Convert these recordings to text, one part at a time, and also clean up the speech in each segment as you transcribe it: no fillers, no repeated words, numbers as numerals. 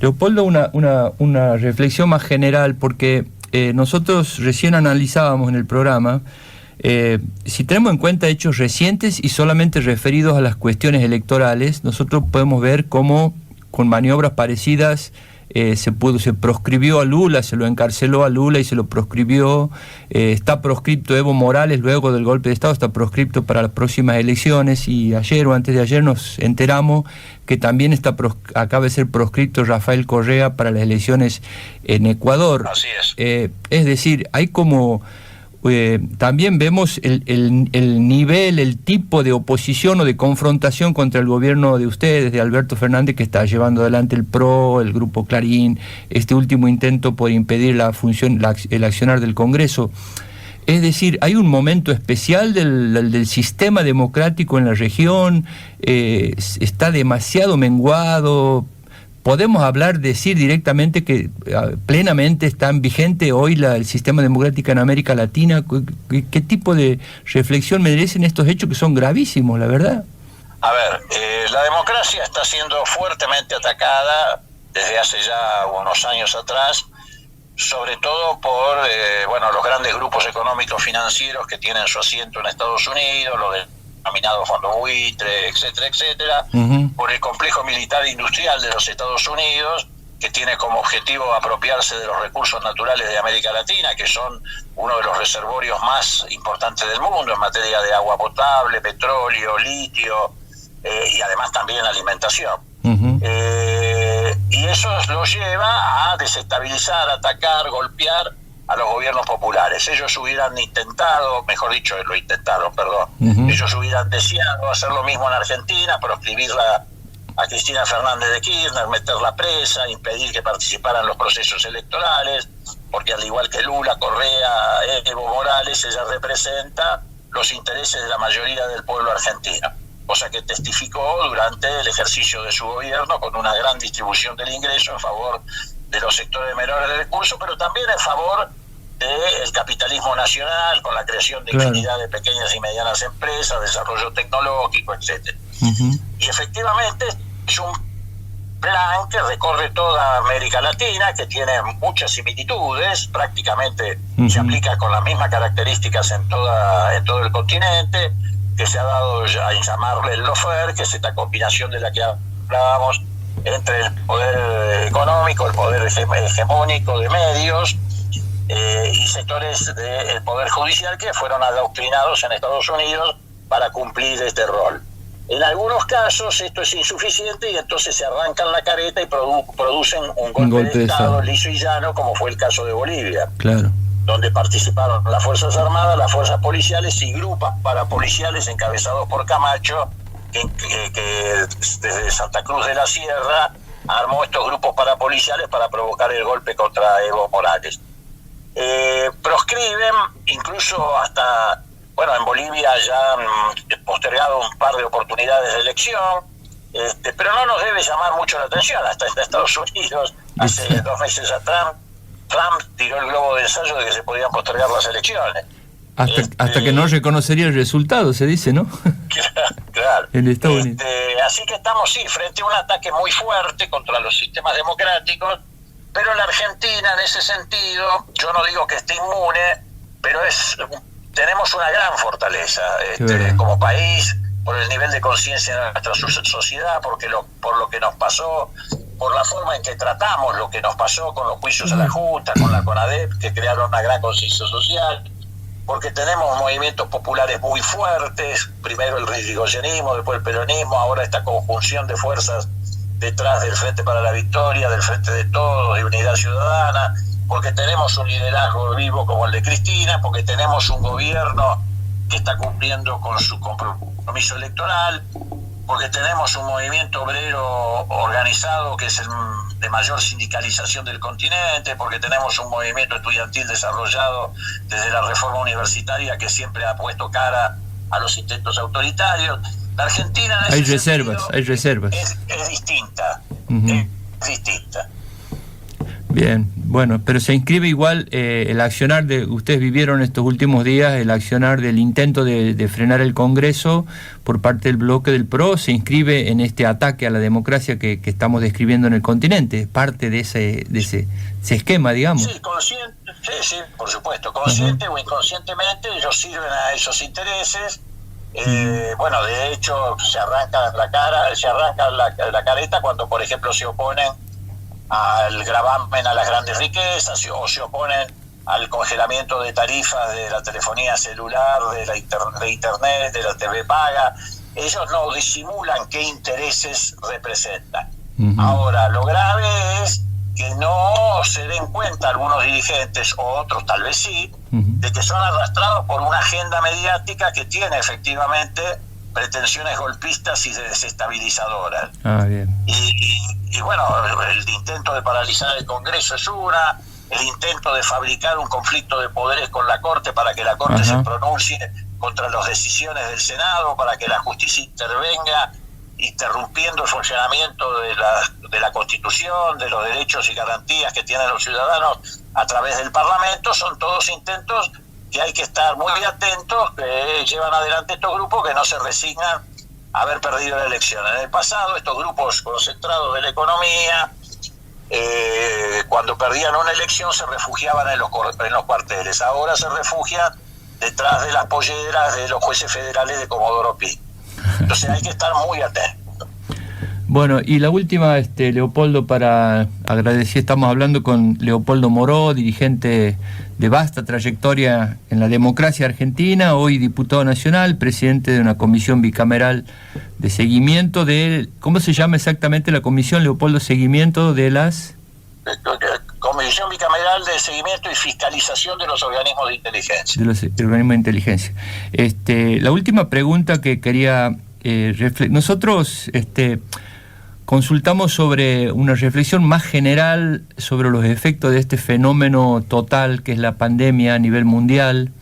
Leopoldo, una reflexión más general, porque nosotros recién analizábamos en el programa, si tenemos en cuenta hechos recientes y solamente referidos a las cuestiones electorales, nosotros podemos ver cómo con maniobras parecidas se proscribió a Lula, se lo encarceló a Lula y se lo proscribió. Está proscripto Evo Morales luego del golpe de Estado, está proscripto para las próximas elecciones, y ayer o antes de ayer nos enteramos que también acaba de ser proscripto Rafael Correa para las elecciones en Ecuador. Así es. Es decir, hay como... también vemos el nivel, el tipo de oposición o de confrontación contra el gobierno de ustedes, de Alberto Fernández, que está llevando adelante el PRO, el Grupo Clarín, este último intento por impedir el accionar del Congreso. Es decir, hay un momento especial del sistema democrático en la región, está demasiado menguado. ¿Podemos decir directamente que plenamente está vigente hoy el sistema democrático en América Latina? ¿Qué tipo de reflexión merecen estos hechos que son gravísimos, la verdad? A ver, la democracia está siendo fuertemente atacada desde hace ya unos años atrás, sobre todo por los grandes grupos económicos financieros que tienen su asiento en Estados Unidos, los denominados fondos buitre, etcétera, etcétera, por el complejo militar e industrial de los Estados Unidos, que tiene como objetivo apropiarse de los recursos naturales de América Latina, que son uno de los reservorios más importantes del mundo en materia de agua potable, petróleo, litio, y además también alimentación. Y eso lo lleva a desestabilizar, atacar, golpear a los gobiernos populares. Ellos hubieran intentado, mejor dicho, ellos hubieran deseado hacer lo mismo en Argentina, proscribirla a Cristina Fernández de Kirchner, meterla presa, impedir que participara en los procesos electorales, porque al igual que Lula, Correa, Evo Morales, ella representa los intereses de la mayoría del pueblo argentino, cosa que testificó durante el ejercicio de su gobierno con una gran distribución del ingreso en favor de los sectores de menores recursos, pero también en favor del capitalismo nacional, con la creación de infinidad de pequeñas y medianas empresas, desarrollo tecnológico, etcétera. Y efectivamente es un plan que recorre toda América Latina, que tiene muchas similitudes, prácticamente se aplica con las mismas características en todo el continente, que se ha dado a llamarle el lawfare, que es esta combinación de la que hablábamos entre el poder económico, el poder hegemónico de medios y sectores del poder judicial que fueron adoctrinados en Estados Unidos para cumplir este rol. En algunos casos esto es insuficiente y entonces se arrancan la careta y producen un golpe de Estado liso y llano, como fue el caso de Bolivia, donde participaron las Fuerzas Armadas, las Fuerzas Policiales y grupos parapoliciales encabezados por Camacho, que desde Santa Cruz de la Sierra armó estos grupos parapoliciales para provocar el golpe contra Evo Morales. Proscriben, incluso hasta, en Bolivia ya han postergado un par de oportunidades de elección, pero no nos debe llamar mucho la atención. Hasta en Estados Unidos, hace 2 meses atrás, Trump tiró el globo de ensayo de que se podían postergar las elecciones. Hasta que no reconocería el resultado, se dice, ¿no? Claro. En Estados Unidos. Así que estamos, frente a un ataque muy fuerte contra los sistemas democráticos, pero la Argentina, en ese sentido, yo no digo que esté inmune, pero tenemos una gran fortaleza como país, por el nivel de conciencia de nuestra sociedad, por lo que nos pasó, por la forma en que tratamos lo que nos pasó con los juicios a la Junta, con la CONADEP, que crearon una gran conciencia social, porque tenemos movimientos populares muy fuertes, primero el rigoyenismo, después el peronismo, ahora esta conjunción de fuerzas detrás del Frente para la Victoria, del Frente de Todos, de Unidad Ciudadana, porque tenemos un liderazgo vivo como el de Cristina, porque tenemos un gobierno que está cumpliendo con su compromiso electoral, porque tenemos un movimiento obrero organizado que es el de mayor sindicalización del continente, porque tenemos un movimiento estudiantil desarrollado desde la reforma universitaria que siempre ha puesto cara a los intentos autoritarios. La Argentina hay reservas. Es distinta. Es distinta. Bien, bueno, pero se inscribe igual el accionar de, ustedes vivieron estos últimos días, el accionar del intento de frenar el Congreso por parte del bloque del PRO, se inscribe en este ataque a la democracia que estamos describiendo en el continente, es parte de ese esquema, digamos. Sí, consciente, sí, por supuesto, consciente o inconscientemente ellos sirven a esos intereses. Bueno, de hecho se arranca la careta cuando, por ejemplo, se oponen al gravamen a las grandes riquezas o se oponen al congelamiento de tarifas de la telefonía celular, de internet, de la TV paga. Ellos no disimulan qué intereses representan. Ahora, lo grave es que no se den cuenta algunos dirigentes, o otros tal vez sí, de que son arrastrados por una agenda mediática que tiene efectivamente pretensiones golpistas y desestabilizadoras. Bien. Y bueno, el intento de paralizar el Congreso es una, el intento de fabricar un conflicto de poderes con la Corte para que la Corte se pronuncie contra las decisiones del Senado, para que la justicia intervenga, interrumpiendo el funcionamiento de la Constitución, de los derechos y garantías que tienen los ciudadanos a través del Parlamento, son todos intentos que hay que estar muy atentos, que llevan adelante estos grupos que no se resignan a haber perdido la elección. En el pasado, estos grupos concentrados de la economía, cuando perdían una elección se refugiaban en los cuarteles. Ahora se refugian detrás de las polleras de los jueces federales de Comodoro Pi. Entonces hay que estar muy atentos. Bueno, y la última, Leopoldo, para agradecer, estamos hablando con Leopoldo Moró, dirigente de vasta trayectoria en la democracia argentina, hoy diputado nacional, presidente de una comisión bicameral de seguimiento de... ¿Cómo se llama exactamente la comisión, Leopoldo? Seguimiento de las... Comisión Bicameral de Seguimiento y Fiscalización de los Organismos de Inteligencia. De los organismos de inteligencia. La última pregunta que quería nosotros consultamos sobre una reflexión más general sobre los efectos de este fenómeno total que es la pandemia a nivel mundial.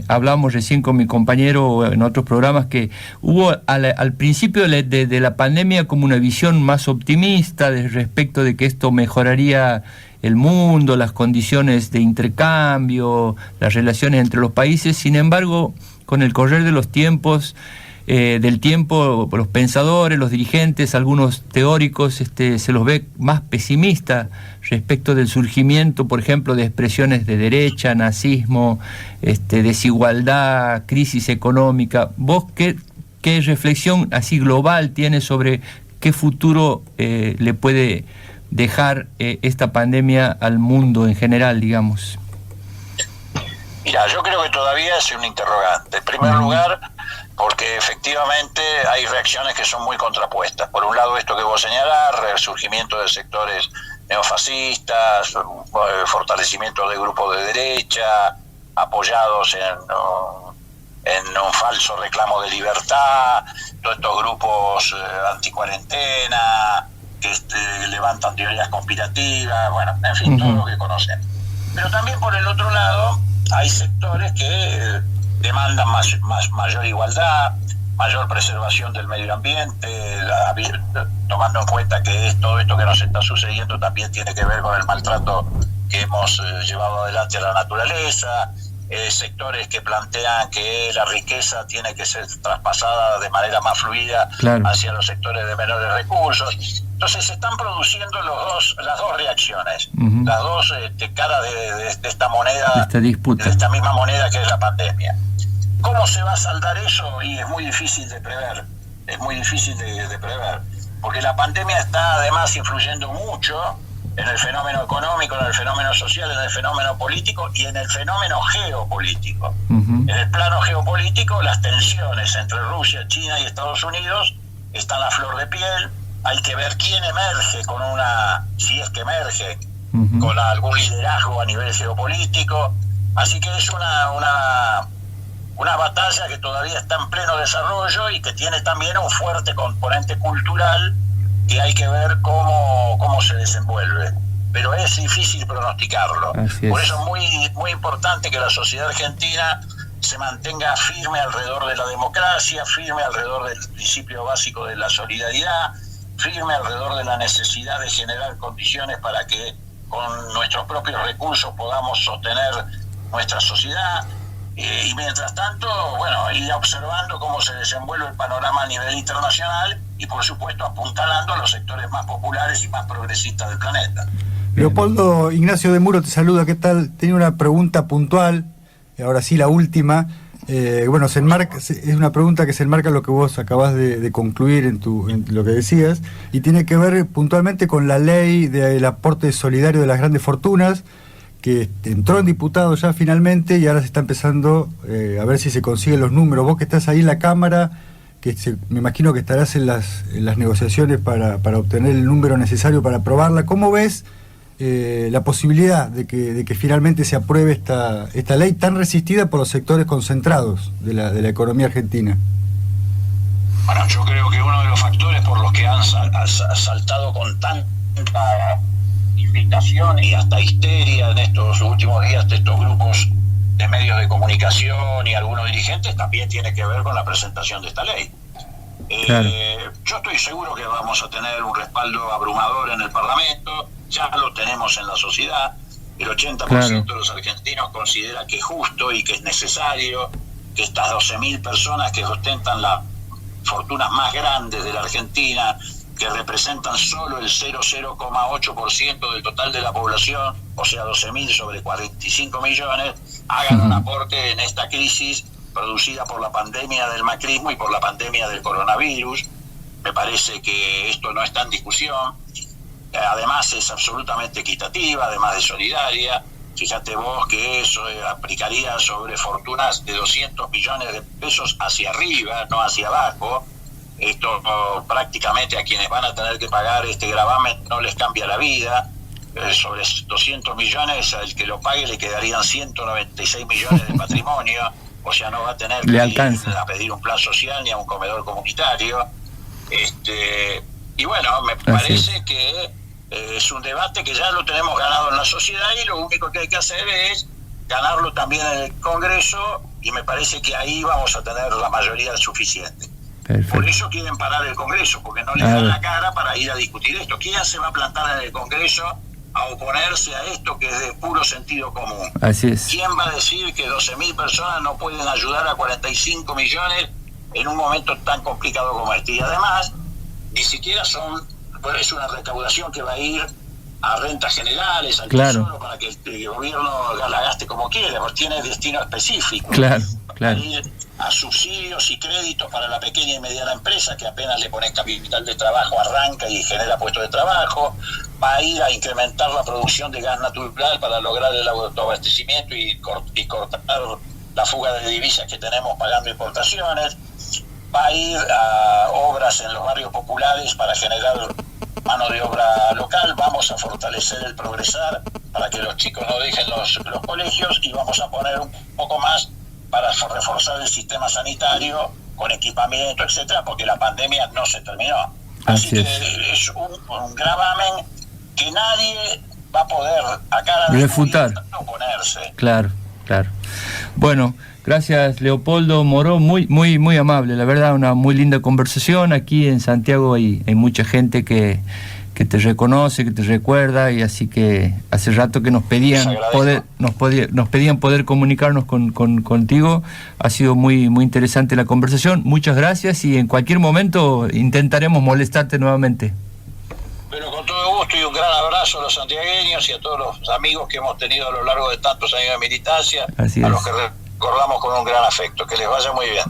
Hablamos recién con mi compañero en otros programas que hubo al principio de la pandemia como una visión más optimista respecto de que esto mejoraría el mundo, las condiciones de intercambio, las relaciones entre los países. Sin embargo, con el correr de los tiempos, los pensadores, los dirigentes, algunos teóricos, se los ve más pesimistas respecto del surgimiento, por ejemplo, de expresiones de derecha, nazismo, desigualdad, crisis económica. ¿Vos qué reflexión así global tienes sobre qué futuro le puede dejar esta pandemia al mundo en general, digamos? Mira, yo creo que todavía es un interrogante. En primer lugar, porque efectivamente hay reacciones que son muy contrapuestas. Por un lado, esto que vos señalás, resurgimiento de sectores neofascistas, fortalecimiento de grupos de derecha, apoyados en un falso reclamo de libertad, todos estos grupos anticuarentena, que levantan teorías conspirativas, bueno, en fin, todo lo que conocen. Pero también por el otro lado, hay sectores que demandan mayor igualdad, mayor preservación del medio ambiente, tomando en cuenta que todo esto que nos está sucediendo también tiene que ver con el maltrato que hemos llevado adelante a la naturaleza, sectores que plantean que la riqueza tiene que ser traspasada de manera más fluida hacia los sectores de menores recursos. Entonces se están produciendo las dos reacciones, las dos caras de esta moneda, de esta disputa, de esta misma moneda que es la pandemia. ¿Cómo se va a saldar eso? Y es muy difícil de prever, porque la pandemia está además influyendo mucho en el fenómeno económico, en el fenómeno social, en el fenómeno político y en el fenómeno geopolítico. En el plano geopolítico, las tensiones entre Rusia, China y Estados Unidos están a flor de piel. Hay que ver quién emerge si es que emerge, con algún liderazgo a nivel geopolítico. Así que es una batalla que todavía está en pleno desarrollo y que tiene también un fuerte componente cultural que hay que ver cómo se desenvuelve. Pero es difícil pronosticarlo. Por eso es muy, muy importante que la sociedad argentina se mantenga firme alrededor de la democracia, firme alrededor del principio básico de la solidaridad, firme alrededor de la necesidad de generar condiciones para que con nuestros propios recursos podamos sostener nuestra sociedad. Y mientras tanto, bueno, ir observando cómo se desenvuelve el panorama a nivel internacional y, por supuesto, apuntalando a los sectores más populares y más progresistas del planeta. Leopoldo, Ignacio de Muro te saluda, ¿qué tal? Tenía una pregunta puntual, ahora sí la última. Bueno, es una pregunta que se enmarca en lo que vos acabás de concluir en lo que decías, y tiene que ver puntualmente con la ley del aporte solidario de las grandes fortunas, que entró en diputado ya finalmente y ahora se está empezando a ver si se consiguen los números. Vos que estás ahí en la Cámara, me imagino que estarás en las negociaciones para obtener el número necesario para aprobarla. ¿Cómo ves la posibilidad de que finalmente se apruebe esta ley tan resistida por los sectores concentrados de la economía argentina? Bueno, yo creo que uno de los factores por los que han saltado con tanta invitación y hasta histeria en estos últimos días de estos grupos de medios de comunicación y algunos dirigentes también tiene que ver con la presentación de esta ley. Claro. Yo estoy seguro que vamos a tener un respaldo abrumador en el Parlamento, ya lo tenemos en la sociedad, el 80% de los argentinos considera que es justo y que es necesario que estas 12.000 personas que ostentan las fortunas más grandes de la Argentina, que representan solo el 0,8% del total de la población, o sea 12.000 sobre 45 millones, hagan un aporte en esta crisis producida por la pandemia del macrismo y por la pandemia del coronavirus. Me parece que esto no está en discusión. Además es absolutamente equitativa, además de solidaria. Fíjate vos que eso aplicaría sobre fortunas de 200 millones de pesos hacia arriba, no hacia abajo. Esto prácticamente a quienes van a tener que pagar este gravamen no les cambia la vida. Sobre 200 millones, al que lo pague le quedarían 196 millones de patrimonio. O sea, no va a tener que ir a pedir un plan social ni a un comedor comunitario. Y bueno, me parece que es un debate que ya lo tenemos ganado en la sociedad y lo único que hay que hacer es ganarlo también en el Congreso, y me parece que ahí vamos a tener la mayoría suficiente. Perfecto. Por eso quieren parar el Congreso, porque no le dan la cara para ir a discutir esto. ¿Quién se va a plantar en el Congreso a oponerse a esto que es de puro sentido común? Así es. ¿Quién va a decir que 12.000 personas no pueden ayudar a 45 millones en un momento tan complicado como este? Y además, ni siquiera es una recaudación que va a ir a rentas generales, al tesoro, para que el gobierno la gaste como quiera, porque tiene destino específico. Claro. Va a ir a subsidios y créditos para la pequeña y mediana empresa, que apenas le pones capital de trabajo arranca y genera puestos de trabajo. Va a ir a incrementar la producción de gas natural para lograr el autoabastecimiento y cortar la fuga de divisas que tenemos pagando importaciones. Va a ir a obras en los barrios populares para generar mano de obra local. Vamos a fortalecer el Progresar para que los chicos no dejen los colegios, y vamos a poner un poco más para reforzar el sistema sanitario con equipamiento, etcétera, porque la pandemia no se terminó. Así que es un gravamen que nadie va a poder a cara de refutar, oponerse. Claro. Bueno, gracias Leopoldo Moró, muy amable, la verdad, una muy linda conversación. Aquí en Santiago hay mucha gente que te reconoce, que te recuerda, y así que hace rato que nos pedían poder comunicarnos contigo. Ha sido muy interesante la conversación. Muchas gracias, y en cualquier momento intentaremos molestarte nuevamente. Pero con todo gusto, y un gran abrazo a los santiagueños y a todos los amigos que hemos tenido a lo largo de tantos años de militancia, a los que recordamos con un gran afecto. Que les vaya muy bien.